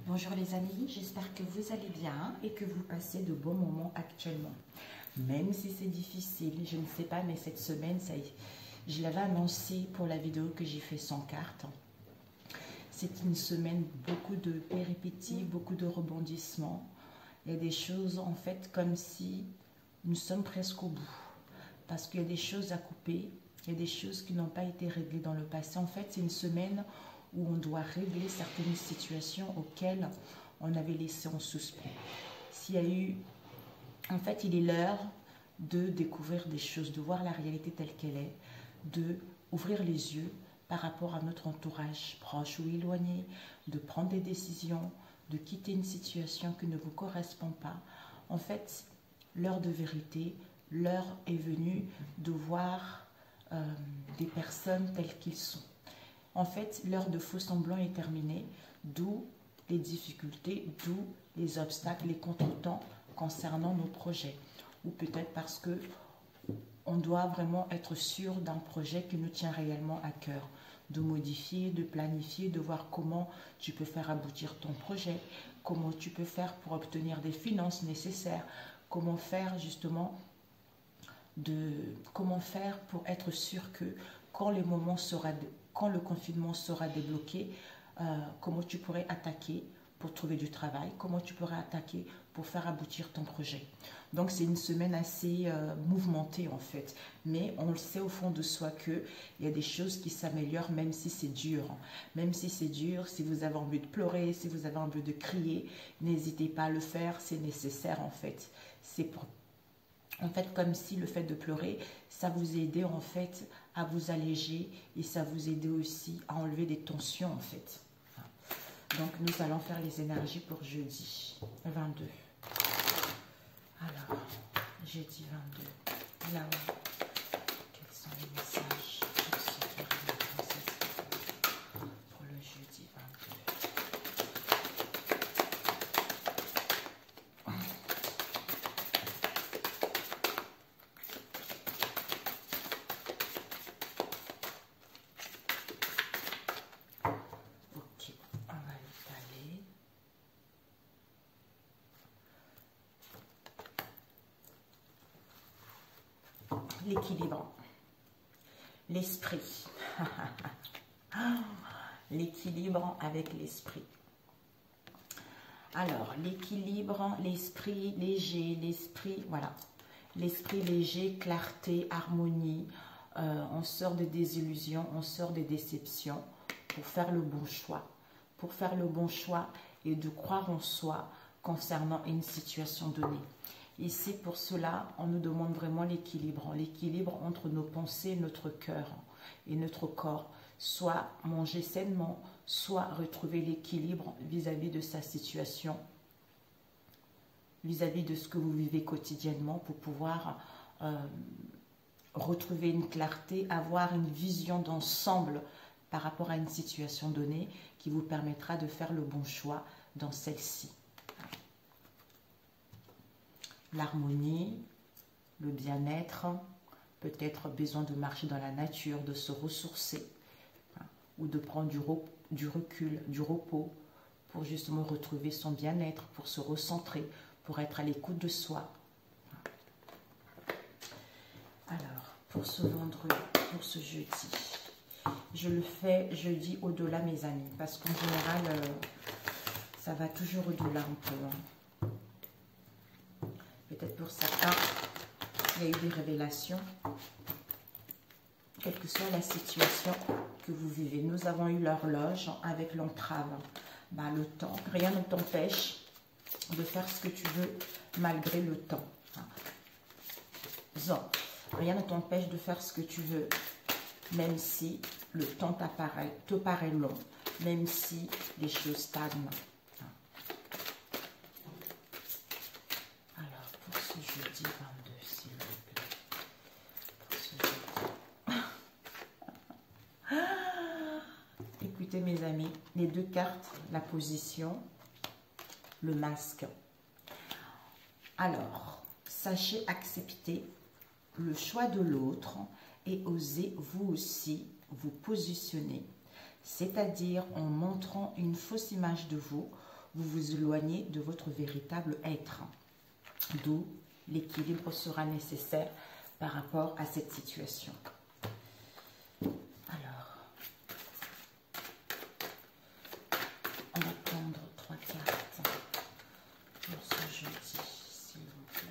Bonjour les amis, j'espère que vous allez bien et que vous passez de bons moments actuellement. Même si c'est difficile, je ne sais pas, mais cette semaine, je l'avais annoncé pour la vidéo que j'ai fait sans carte. C'est une semaine, beaucoup de péripéties, beaucoup de rebondissements. Il y a des choses en fait comme si nous sommes presque au bout. Parce qu'il y a des choses à couper, il y a des choses qui n'ont pas été réglées dans le passé. En fait, c'est une semaine où on doit régler certaines situations auxquelles on avait laissé en suspens. S'il y a eu... En fait, il est l'heure de découvrir des choses, de voir la réalité telle qu'elle est, de ouvrir les yeux par rapport à notre entourage proche ou éloigné, de prendre des décisions, de quitter une situation qui ne vous correspond pas. En fait, l'heure de vérité, l'heure est venue de voir des personnes telles qu'ils sont. En fait, l'heure de faux semblants est terminée, d'où les difficultés, d'où les obstacles, les contretemps concernant nos projets. Ou peut-être parce que on doit vraiment être sûr d'un projet qui nous tient réellement à cœur. De modifier, de planifier, de voir comment tu peux faire aboutir ton projet, comment tu peux faire pour obtenir des finances nécessaires, comment faire justement comment faire pour être sûr que quand le confinement sera débloqué, comment tu pourrais attaquer pour trouver du travail, comment tu pourrais attaquer pour faire aboutir ton projet. Donc c'est une semaine assez mouvementée en fait, mais on le sait au fond de soi qu'il y a des choses qui s'améliorent même si c'est dur. Même si c'est dur, si vous avez envie de pleurer, si vous avez envie de crier, n'hésitez pas à le faire, c'est nécessaire en fait. C'est pour... En fait, comme si le fait de pleurer, ça vous aidait en fait à vous alléger et ça vous aidait aussi à enlever des tensions en fait. Donc, nous allons faire les énergies pour jeudi 22. Alors, jeudi 22. Là-haut, quels sont les messages pour ceux qui arrivent pour le jeudi 22? Ok, on va l'étaler. L'équilibre, l'esprit, l'équilibre avec l'esprit. Alors, l'équilibre, l'esprit léger, l'esprit, voilà, l'esprit léger, clarté, harmonie, on sort des désillusions, on sort des déceptions pour faire le bon choix. Pour faire le bon choix et de croire en soi concernant une situation donnée. Et c'est pour cela, on nous demande vraiment l'équilibre entre nos pensées, notre cœur et notre corps. Soit manger sainement, soit retrouver l'équilibre vis-à-vis de sa situation, vis-à-vis de ce que vous vivez quotidiennement pour pouvoir retrouver une clarté, avoir une vision d'ensemble par rapport à une situation donnée qui vous permettra de faire le bon choix dans celle-ci. L'harmonie, le bien-être, peut-être besoin de marcher dans la nature, de se ressourcer, ou de prendre du recul, du repos, pour justement retrouver son bien-être, pour se recentrer, pour être à l'écoute de soi. Alors, pour ce vendredi, pour ce jeudi, je le fais jeudi au-delà mes amis, parce qu'en général, ça va toujours au-delà un peu. Peut-être pour certains, il y a eu des révélations. Quelle que soit la situation que vous vivez. Nous avons eu l'horloge avec l'entrave. Le temps, rien ne t'empêche de faire ce que tu veux malgré le temps. Rien ne t'empêche de faire ce que tu veux, même si le temps te paraît long, même si les choses stagnent. Alors, pour ce jeudi 22, s'il vous plaît. Écoutez mes amis, les deux cartes, la position, le masque. Alors, sachez accepter le choix de l'autre et osez vous aussi vous positionner, c'est-à-dire en montrant une fausse image de vous, vous vous éloignez de votre véritable être. D'où l'équilibre sera nécessaire par rapport à cette situation. Alors, on va prendre 3 cartes pour ce jeudi, s'il vous plaît.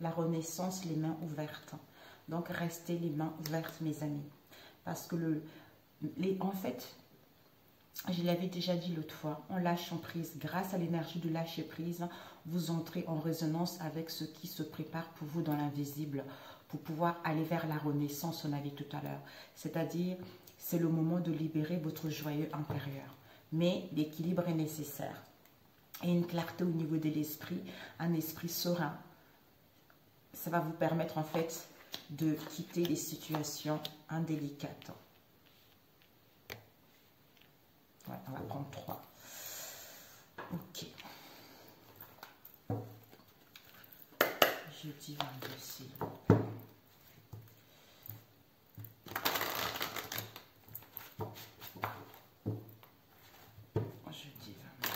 La renaissance, les mains ouvertes. Donc, restez les mains ouvertes, mes amis. Parce que, en fait, je l'avais déjà dit l'autre fois, en lâchant prise, grâce à l'énergie de lâcher prise, vous entrez en résonance avec ce qui se prépare pour vous dans l'invisible, pour pouvoir aller vers la renaissance, on a dit tout à l'heure. C'est-à-dire, c'est le moment de libérer votre joyeux intérieur. Mais l'équilibre est nécessaire. Et une clarté au niveau de l'esprit, un esprit serein. Ça va vous permettre en fait de quitter les situations indélicates. Ouais, on va prendre 3. Ok. Jeudi 22, s'il vous plaît. Jeudi 22.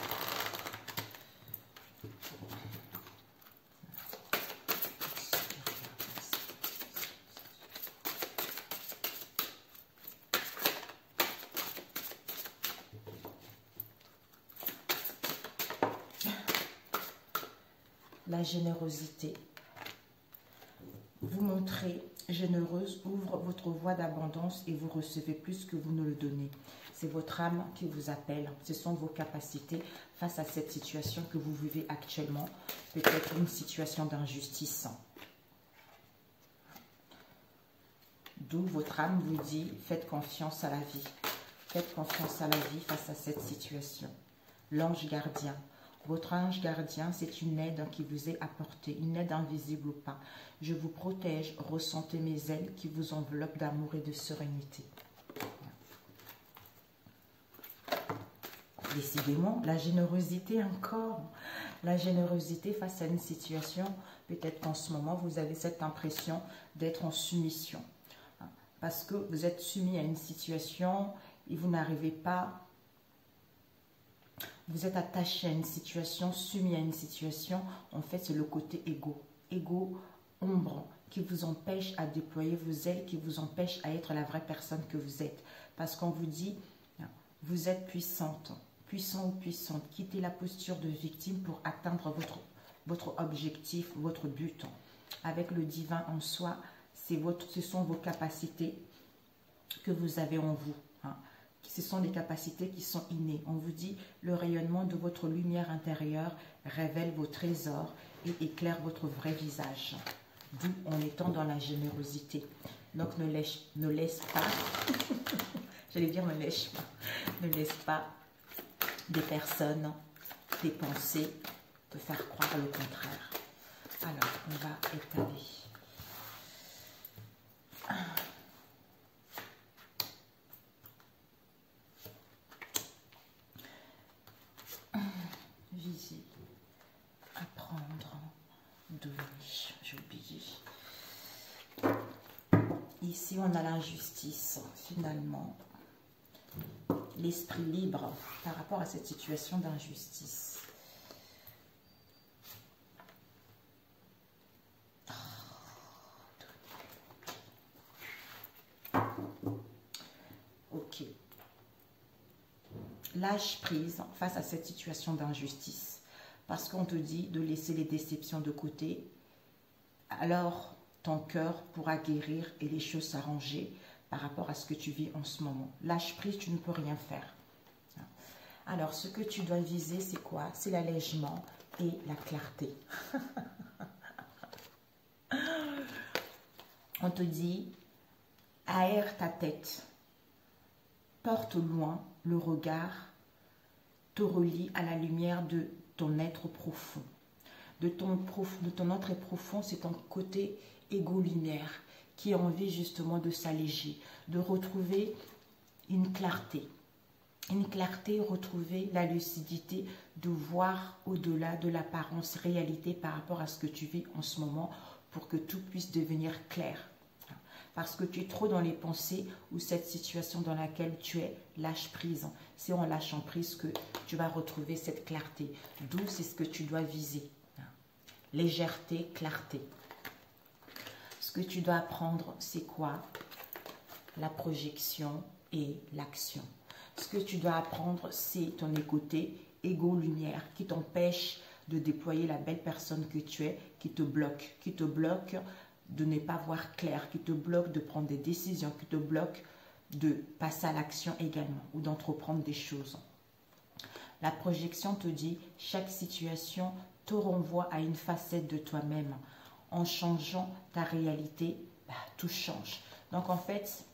La générosité. Vous montrez généreuse, ouvre votre voie d'abondance et vous recevez plus que vous ne le donnez. C'est votre âme qui vous appelle. Ce sont vos capacités face à cette situation que vous vivez actuellement. Peut-être une situation d'injustice. D'où votre âme vous dit, faites confiance à la vie. Faites confiance à la vie face à cette situation. L'ange gardien. Votre ange gardien, c'est une aide qui vous est apportée, une aide invisible ou pas. Je vous protège, ressentez mes ailes qui vous enveloppent d'amour et de sérénité. Décidément, la générosité encore. La générosité face à une situation, peut-être qu'en ce moment, vous avez cette impression d'être en soumission. Parce que vous êtes soumis à une situation et vous n'arrivez pas... Vous êtes attaché à une situation, soumis à une situation. En fait, c'est le côté égo. Égo, ombre, qui vous empêche à déployer vos ailes, qui vous empêche à être la vraie personne que vous êtes. Parce qu'on vous dit, vous êtes puissante, puissant ou puissante. Quittez la posture de victime pour atteindre votre objectif, votre but. Avec le divin en soi, ce sont vos capacités que vous avez en vous. Ce sont des capacités qui sont innées. On vous dit, le rayonnement de votre lumière intérieure révèle vos trésors et éclaire votre vrai visage. D'où en étant dans la générosité. Donc ne laisse pas, j'allais dire ne laisse pas des personnes, des pensées te faire croire le contraire. Alors, on va étaler. Viser, apprendre, donner, j'ai oublié. Ici, on a l'injustice, finalement. L'esprit libre par rapport à cette situation d'injustice. Ok. Lâche prise face à cette situation d'injustice. Parce qu'on te dit de laisser les déceptions de côté. Alors, ton cœur pourra guérir et les choses s'arranger par rapport à ce que tu vis en ce moment. Lâche prise, tu ne peux rien faire. Alors, ce que tu dois viser, c'est quoi? C'est l'allègement et la clarté. On te dit, aère ta tête. Porte loin le regard, te relie à la lumière de ton être profond. De ton être profond, c'est ton côté égo-lumière qui a envie justement de s'alléger, de retrouver une clarté. une clarté, retrouver la lucidité de voir au-delà de l'apparence réalité par rapport à ce que tu vis en ce moment pour que tout puisse devenir clair. Parce que tu es trop dans les pensées ou cette situation dans laquelle tu es, lâche prise. C'est en lâchant prise que tu vas retrouver cette clarté. D'où c'est ce que tu dois viser. Légèreté, clarté. Ce que tu dois apprendre, c'est quoi? La projection et l'action. Ce que tu dois apprendre, c'est ton côté égo-lumière qui t'empêche de déployer la belle personne que tu es, qui te bloque de ne pas voir clair, qui te bloque de prendre des décisions, qui te bloque de passer à l'action également ou d'entreprendre des choses. La projection te dit, chaque situation te renvoie à une facette de toi-même. En changeant ta réalité, tout change. Donc en fait,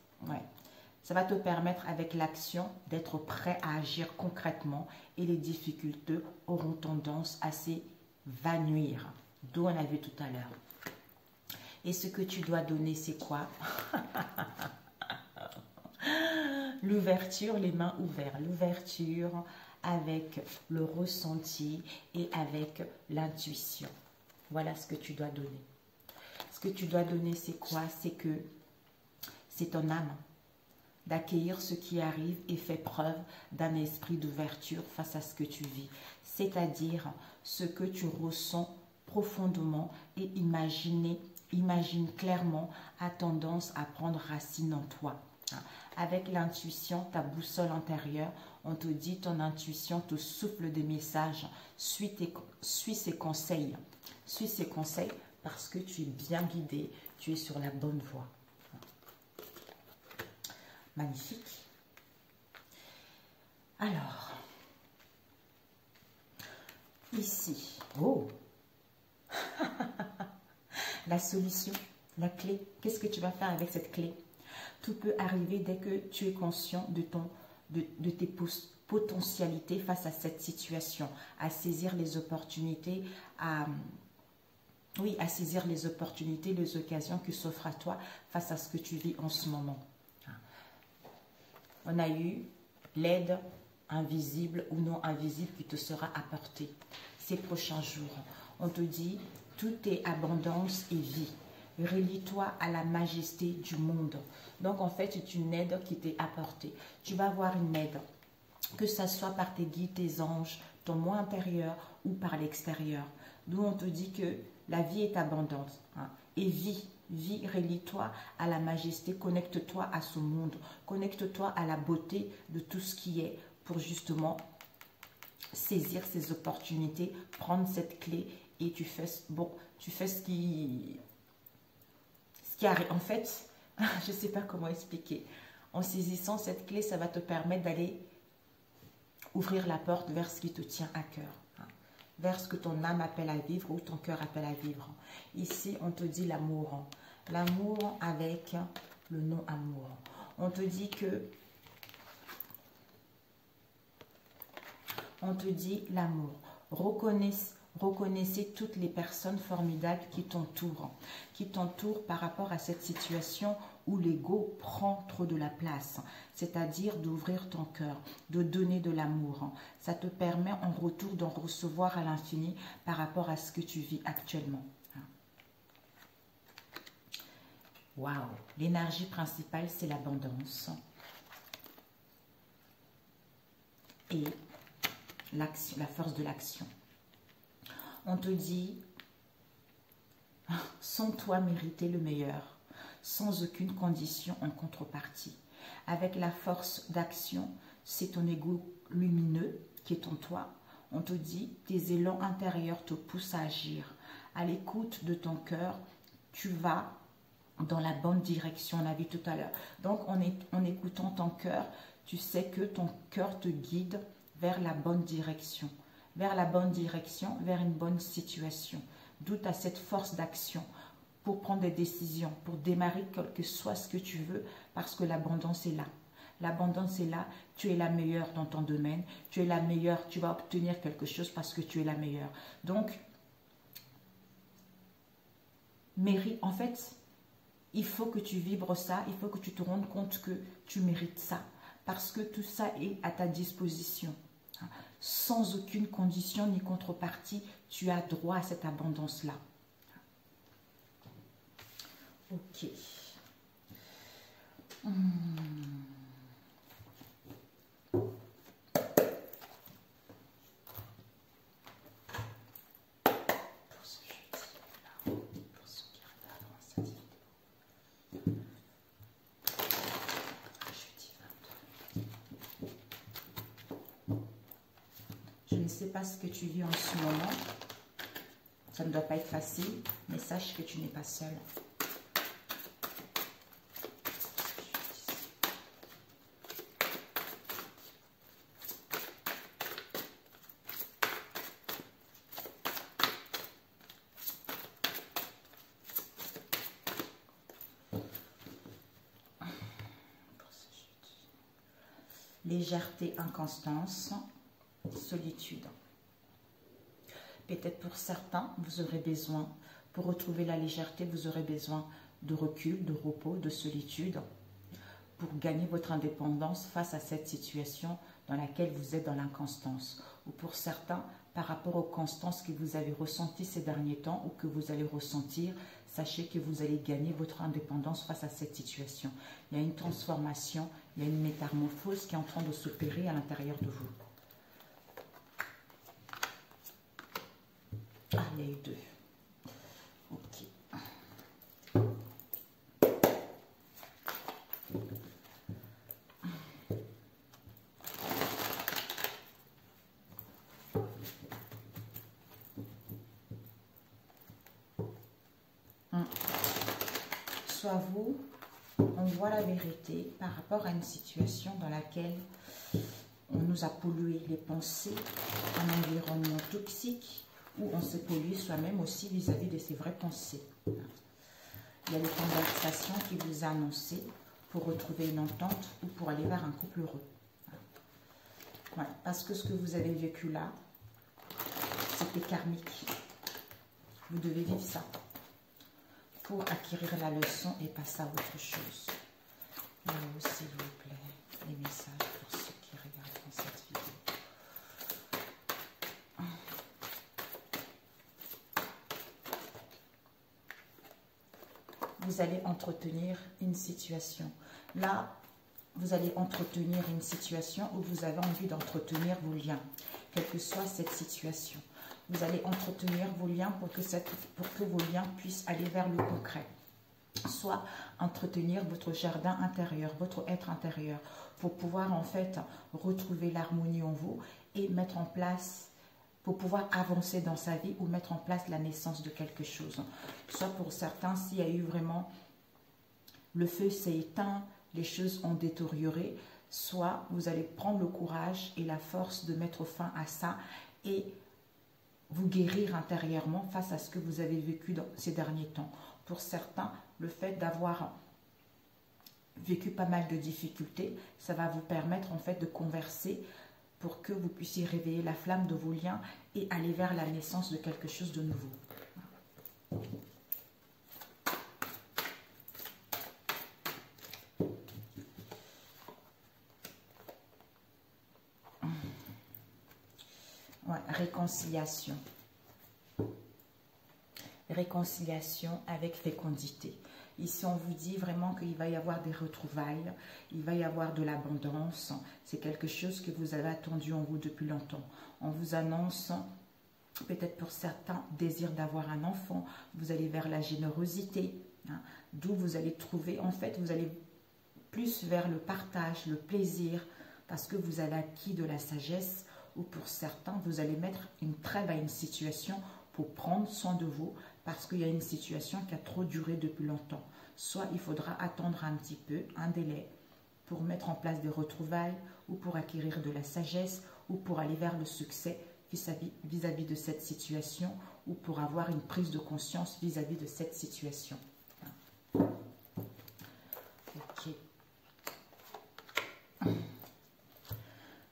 ça va te permettre avec l'action d'être prêt à agir concrètement et les difficultés auront tendance à s'évanouir. D'où on a vu tout à l'heure. Et ce que tu dois donner, c'est quoi? L'ouverture, les mains ouvertes. L'ouverture avec le ressenti et avec l'intuition. Voilà ce que tu dois donner. Ce que tu dois donner, c'est quoi? C'est que c'est ton âme d'accueillir ce qui arrive et fait preuve d'un esprit d'ouverture face à ce que tu vis. C'est-à-dire ce que tu ressens profondément et imagine clairement a tendance à prendre racine en toi. Avec l'intuition, ta boussole intérieure, on te dit, ton intuition te souffle des messages, suis ses conseils. Suis ses conseils parce que tu es bien guidé, tu es sur la bonne voie. Magnifique. Alors, ici, oh, la solution, la clé. Qu'est-ce que tu vas faire avec cette clé? Tout peut arriver dès que tu es conscient de tes potentialités face à cette situation, à saisir les opportunités, à saisir les opportunités, les occasions qui s'offrent à toi face à ce que tu vis en ce moment. On a eu l'aide invisible ou non invisible qui te sera apportée ces prochains jours. On te dit, tout est abondance et vie. Relie-toi à la majesté du monde. Donc, en fait, c'est une aide qui t'est apportée. Tu vas avoir une aide, que ce soit par tes guides, tes anges, ton moi intérieur ou par l'extérieur. D'où on te dit que la vie est abondante. Et vie, relie-toi à la majesté, connecte-toi à ce monde, connecte-toi à la beauté de tout ce qui est pour justement saisir ces opportunités, prendre cette clé et tu fais ce qui arrive. En fait, je ne sais pas comment expliquer. En saisissant cette clé, ça va te permettre d'aller ouvrir la porte vers ce qui te tient à cœur. Vers ce que ton âme appelle à vivre ou ton cœur appelle à vivre. Ici, on te dit l'amour. L'amour avec le non-amour. On te dit que... On te dit l'amour. Reconnaissez toutes les personnes formidables qui t'entourent par rapport à cette situation où l'ego prend trop de la place, c'est-à-dire d'ouvrir ton cœur, de donner de l'amour. Ça te permet en retour d'en recevoir à l'infini par rapport à ce que tu vis actuellement. Waouh! L'énergie principale, c'est l'abondance. Et l'action, la force de l'action. On te dit, sans toi mériter le meilleur, sans aucune condition en contrepartie. Avec la force d'action, c'est ton ego lumineux qui est en toi. On te dit, tes élans intérieurs te poussent à agir. À l'écoute de ton cœur, tu vas dans la bonne direction, on l'a vu tout à l'heure. Donc, en écoutant ton cœur, tu sais que ton cœur te guide vers la bonne direction. Vers la bonne direction, vers une bonne situation. D'où tu as cette force d'action pour prendre des décisions, pour démarrer quel que soit ce que tu veux, parce que l'abondance est là. L'abondance est là, tu es la meilleure dans ton domaine, tu es la meilleure, tu vas obtenir quelque chose parce que tu es la meilleure. Donc, en fait, il faut que tu vibres ça, il faut que tu te rendes compte que tu mérites ça. parce que tout ça est à ta disposition. Sans aucune condition ni contrepartie, tu as droit à cette abondance-là. Ok. Je ne sais pas ce que tu vis en ce moment. Ça ne doit pas être facile, mais sache que tu n'es pas seul. Légèreté, inconstance, solitude. Peut-être pour certains, vous aurez besoin, pour retrouver la légèreté, vous aurez besoin de recul, de repos, de solitude, pour gagner votre indépendance face à cette situation dans laquelle vous êtes dans l'inconstance. Ou pour certains, par rapport aux constances que vous avez ressenties ces derniers temps ou que vous allez ressentir, sachez que vous allez gagner votre indépendance face à cette situation. Il y a une transformation, il y a une métamorphose qui est en train de s'opérer à l'intérieur de vous. Ah, il y a eu 2. Ok. Soit vous, on voit la vérité par rapport à une situation dans laquelle on nous a pollué les pensées, un environnement toxique, où on se pollue soi-même aussi vis-à-vis de ses vraies pensées. Il y a des conversations qui vous a annoncées pour retrouver une entente ou pour aller vers un couple heureux. Voilà, parce que ce que vous avez vécu là, c'était karmique. Vous devez vivre ça pour acquérir la leçon et passer à autre chose. Là-haut, s'il vous plaît, les messages pour ceux qui regardent cette vidéo. Vous allez entretenir une situation. Là, vous allez entretenir une situation où vous avez envie d'entretenir vos liens, quelle que soit cette situation. Vous allez entretenir vos liens pour que vos liens puissent aller vers le concret. Soit entretenir votre jardin intérieur, votre être intérieur, pour pouvoir en fait retrouver l'harmonie en vous et mettre en place, pour pouvoir avancer dans sa vie ou mettre en place la naissance de quelque chose. Soit pour certains, s'il y a eu vraiment, le feu s'est éteint, les choses ont détérioré, soit vous allez prendre le courage et la force de mettre fin à ça et vous guérir intérieurement face à ce que vous avez vécu dans ces derniers temps. Pour certains, le fait d'avoir vécu pas mal de difficultés, ça va vous permettre en fait de converser pour que vous puissiez réveiller la flamme de vos liens et aller vers la naissance de quelque chose de nouveau. Ouais, réconciliation. Réconciliation avec fécondité. Ici, on vous dit vraiment qu'il va y avoir des retrouvailles, il va y avoir de l'abondance. C'est quelque chose que vous avez attendu en vous depuis longtemps. On vous annonce, peut-être pour certains, désir d'avoir un enfant. Vous allez vers la générosité, hein, d'où vous allez trouver, en fait, vous allez plus vers le partage, le plaisir, parce que vous avez acquis de la sagesse, ou pour certains, vous allez mettre une trêve à une situation pour prendre soin de vous, parce qu'il y a une situation qui a trop duré depuis longtemps. Soit il faudra attendre un petit peu, un délai, pour mettre en place des retrouvailles, ou pour acquérir de la sagesse, ou pour aller vers le succès vis-à-vis de cette situation, ou pour avoir une prise de conscience vis-à-vis de cette situation. Ok.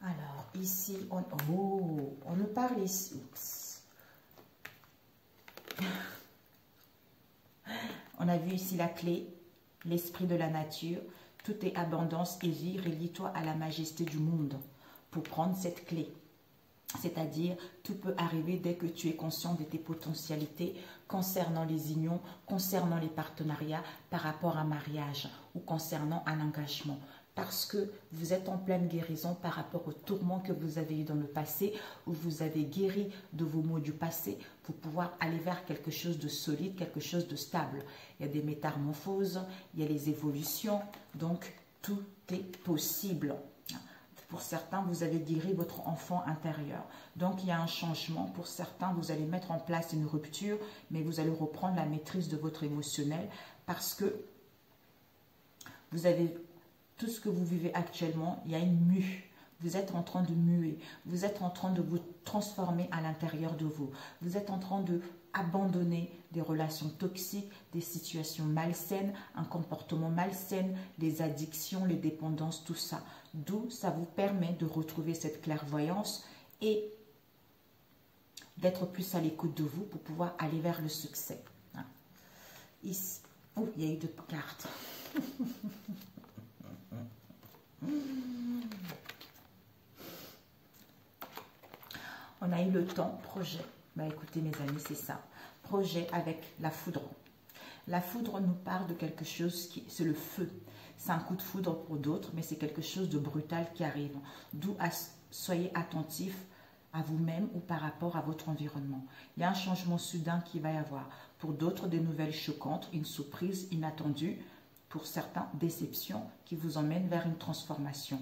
Alors, ici, on nous parle ici. On a vu ici la clé, l'esprit de la nature, Tout est abondance et vie. Relie-toi à la majesté du monde pour prendre cette clé. C'est-à-dire, tout peut arriver dès que tu es conscient de tes potentialités concernant les unions, concernant les partenariats, par rapport à un mariage ou concernant un engagement. Parce que vous êtes en pleine guérison par rapport aux tourments que vous avez eu dans le passé, où vous avez guéri de vos maux du passé pour pouvoir aller vers quelque chose de solide, quelque chose de stable. Il y a des métamorphoses, il y a les évolutions, donc tout est possible. Pour certains, vous avez guéri votre enfant intérieur. Donc, il y a un changement. Pour certains, vous allez mettre en place une rupture, mais vous allez reprendre la maîtrise de votre émotionnel parce que vous avez tout ce que vous vivez actuellement, il y a une mue. Vous êtes en train de muer. Vous êtes en train de vous transformer à l'intérieur de vous. Vous êtes en train de abandonner des relations toxiques, des situations malsaines, un comportement malsain, les addictions, les dépendances, tout ça. D'où ça vous permet de retrouver cette clairvoyance et d'être plus à l'écoute de vous pour pouvoir aller vers le succès. Ici, oh, il y a eu 2 cartes. On a eu le temps, projet. Bah écoutez mes amis, c'est ça. Projet avec la foudre. La foudre nous parle de quelque chose qui, c'est le feu. C'est un coup de foudre pour d'autres, mais c'est quelque chose de brutal qui arrive. D'où soyez attentifs à vous-même ou par rapport à votre environnement. Il y a un changement soudain qui va y avoir. Pour d'autres, des nouvelles choquantes, une surprise inattendue. Pour certains, déception qui vous emmène vers une transformation.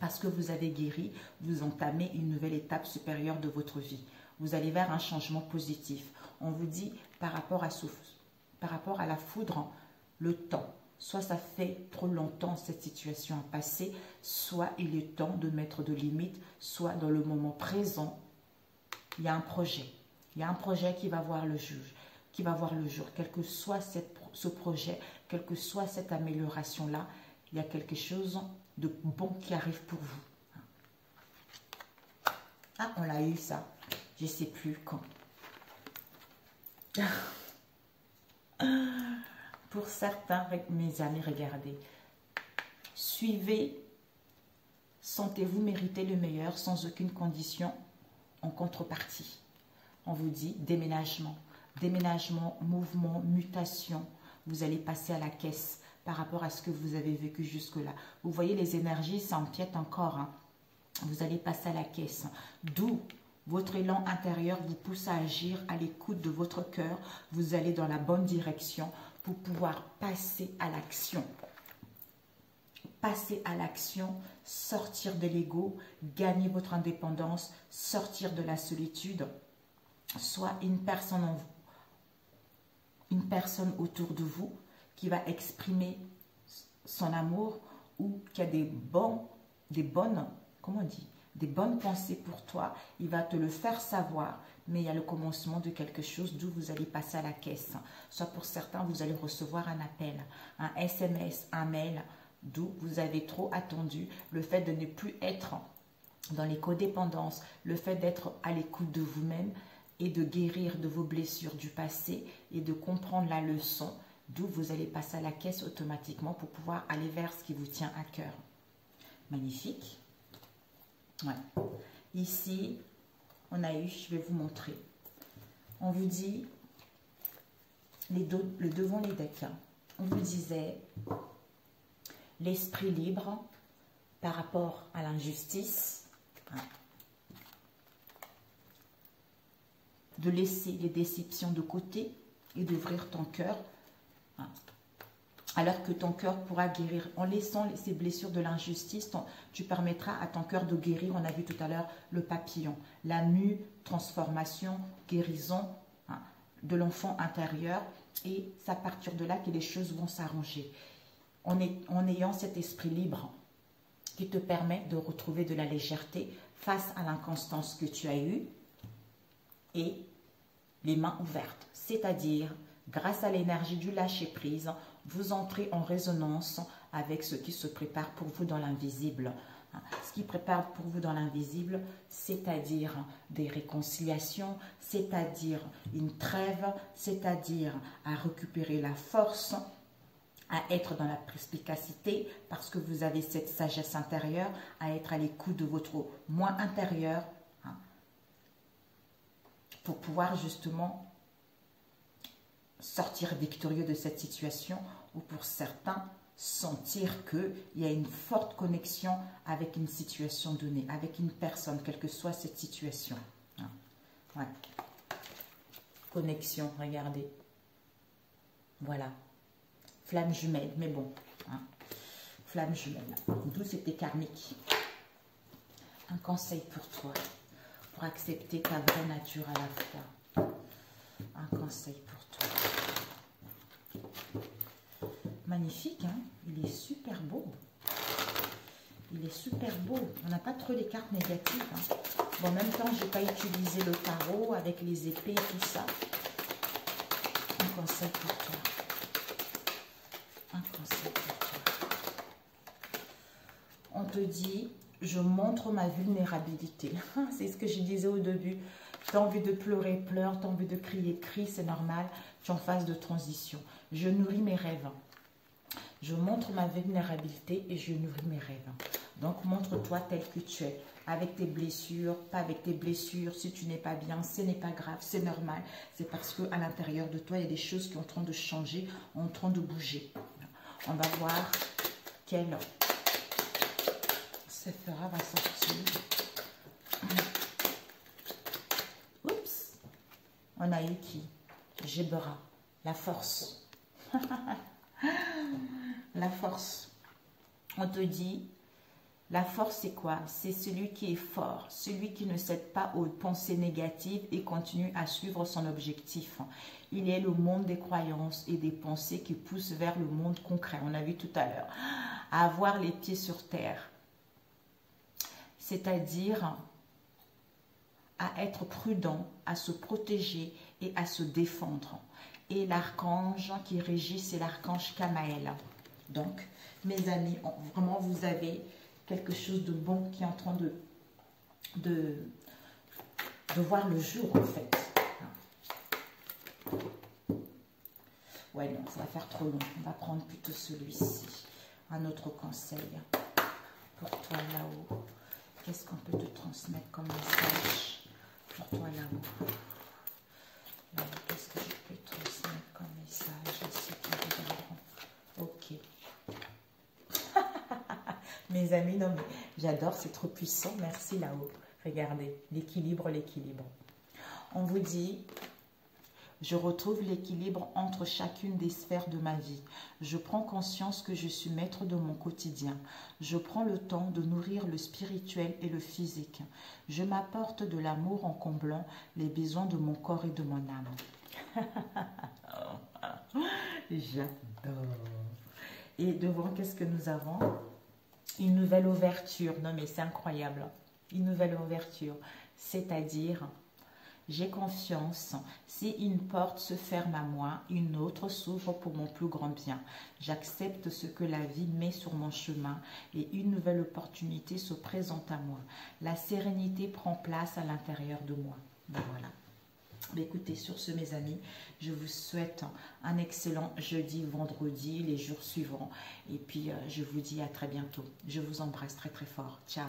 Parce que vous avez guéri, vous entamez une nouvelle étape supérieure de votre vie. Vous allez vers un changement positif. On vous dit par rapport à la foudre, le temps. Soit ça fait trop longtemps cette situation a passé, soit il est temps de mettre de limites, soit dans le moment présent, il y a un projet. Il y a un projet qui va voir le jour. Quel que soit ce projet, quelle que soit cette amélioration-là, il y a quelque chose de bon qui arrive pour vous. Ah, on l'a eu ça. Je ne sais plus quand. Pour certains, mes amis, regardez. Suivez, sentez-vous mériter le meilleur sans aucune condition en contrepartie. On vous dit déménagement. Déménagement, mouvement, mutation. Vous allez passer à la caisse par rapport à ce que vous avez vécu jusque-là. Vous voyez, les énergies, ça empiète encore. Hein. Vous allez passer à la caisse. D'où votre élan intérieur vous pousse à agir à l'écoute de votre cœur. Vous allez dans la bonne direction pour pouvoir passer à l'action. Passer à l'action, sortir de l'ego, gagner votre indépendance, sortir de la solitude. Soit une personne autour de vous qui va exprimer son amour ou qui a des bonnes pensées pour toi, il va te le faire savoir, mais il y a le commencement de quelque chose d'où vous allez passer à la caisse. Soit pour certains, vous allez recevoir un appel, un SMS, un mail, d'où vous avez trop attendu, le fait de ne plus être dans les codépendances, le fait d'être à l'écoute de vous-même et de guérir de vos blessures du passé et de comprendre la leçon, d'où vous allez passer à la caisse automatiquement pour pouvoir aller vers ce qui vous tient à cœur. Magnifique. Ouais. Ici, on a eu, je vais vous montrer. On vous dit, le devant les decks, on vous disait l'esprit libre par rapport à l'injustice, de laisser les déceptions de côté et d'ouvrir ton cœur, alors que ton cœur pourra guérir. En laissant ces blessures de l'injustice, tu permettras à ton cœur de guérir. On a vu tout à l'heure le papillon, la mue, transformation, guérison de l'enfant intérieur. Et c'est à partir de là que les choses vont s'arranger. En ayant cet esprit libre qui te permet de retrouver de la légèreté face à l'inconstance que tu as eue et les mains ouvertes. C'est-à-dire, grâce à l'énergie du lâcher-prise, vous entrez en résonance avec ce qui se prépare pour vous dans l'invisible. Ce qui prépare pour vous dans l'invisible, c'est-à-dire des réconciliations, c'est-à-dire une trêve, c'est-à-dire à récupérer la force, à être dans la perspicacité parce que vous avez cette sagesse intérieure, à être à l'écoute de votre moi intérieur, hein, pour pouvoir justement sortir victorieux de cette situation, ou pour certains sentir qu'il y a une forte connexion avec une situation donnée, avec une personne, quelle que soit cette situation. Hein. Ouais. Connexion, regardez. Voilà. Flamme jumelle, mais bon. Hein. Flamme jumelle. D'où c'était karmique. Un conseil pour toi, pour accepter ta vraie nature à la fois. Un conseil pour toi. Magnifique, hein? Il est super beau. Il est super beau. On n'a pas trop les cartes négatives. Hein. Bon, en même temps, je n'ai pas utilisé le tarot avec les épées et tout ça. Un conseil pour toi. Un conseil pour toi. On te dit, je montre ma vulnérabilité. C'est ce que je disais au début. Tu as envie de pleurer, pleure. Tu as envie de crier, crie, c'est normal. Tu es en phase de transition. Je nourris mes rêves. Je montre ma vulnérabilité et je nourris mes rêves. Donc, montre-toi tel que tu es. Avec tes blessures, pas avec tes blessures. Si tu n'es pas bien, ce n'est pas grave, c'est normal. C'est parce qu'à l'intérieur de toi, il y a des choses qui sont en train de changer, en train de bouger. On va voir quel Sephora va sortir. Oups. On a eu qui? Gebera. La force. La force. On te dit, la force c'est quoi? C'est celui qui est fort, celui qui ne cède pas aux pensées négatives et continue à suivre son objectif. Il est le monde des croyances et des pensées qui poussent vers le monde concret. On a vu tout à l'heure. À avoir les pieds sur terre. C'est-à-dire à être prudent, à se protéger et à se défendre. Et l'archange qui régit, c'est l'archange Kamaël. Donc, mes amis, vraiment, vous avez quelque chose de bon qui est en train de voir le jour, en fait. Ouais, non, ça va faire trop long. On va prendre plutôt celui-ci. Un autre conseil pour toi là-haut. Qu'est-ce qu'on peut te transmettre comme message pour toi là-haut? Qu'est-ce que je peux te transmettre comme message ici? Ok. Mes amis, non mais j'adore, c'est trop puissant. Merci là-haut. Regardez, l'équilibre, l'équilibre. On vous dit, je retrouve l'équilibre entre chacune des sphères de ma vie. Je prends conscience que je suis maître de mon quotidien. Je prends le temps de nourrir le spirituel et le physique. Je m'apporte de l'amour en comblant les besoins de mon corps et de mon âme. J'adore. Et devant, qu'est-ce que nous avons? Une nouvelle ouverture. Non mais c'est incroyable. Une nouvelle ouverture. C'est-à-dire, j'ai confiance. Si une porte se ferme à moi, une autre s'ouvre pour mon plus grand bien. J'accepte ce que la vie met sur mon chemin et une nouvelle opportunité se présente à moi. La sérénité prend place à l'intérieur de moi. Ben voilà. Mais écoutez, sur ce, mes amis, je vous souhaite un excellent jeudi, vendredi, les jours suivants. Et puis, je vous dis à très bientôt. Je vous embrasse très très fort. Ciao.